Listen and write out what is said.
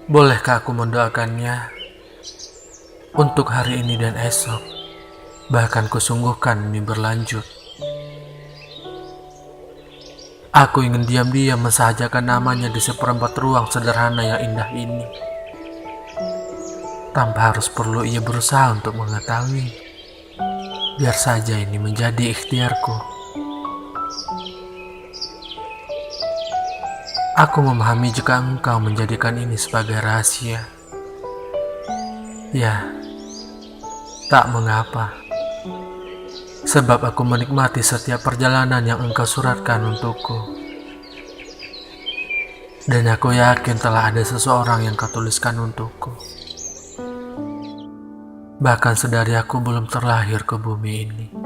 Bolehkah aku mendoakannya untuk hari ini dan esok, bahkan kusungguhkan ini berlanjut. Aku ingin diam-diam mensahajakan namanya di seperempat ruang sederhana yang indah ini, tanpa harus perlu ia berusaha untuk mengetahui. Biar saja ini menjadi ikhtiarku. Aku memahami jika engkau menjadikan ini sebagai rahasia. Ya, tak mengapa. Sebab aku menikmati setiap perjalanan yang engkau suratkan untukku. Dan aku yakin telah ada seseorang yang kau tuliskan untukku. Bahkan sedari aku belum terlahir ke bumi ini.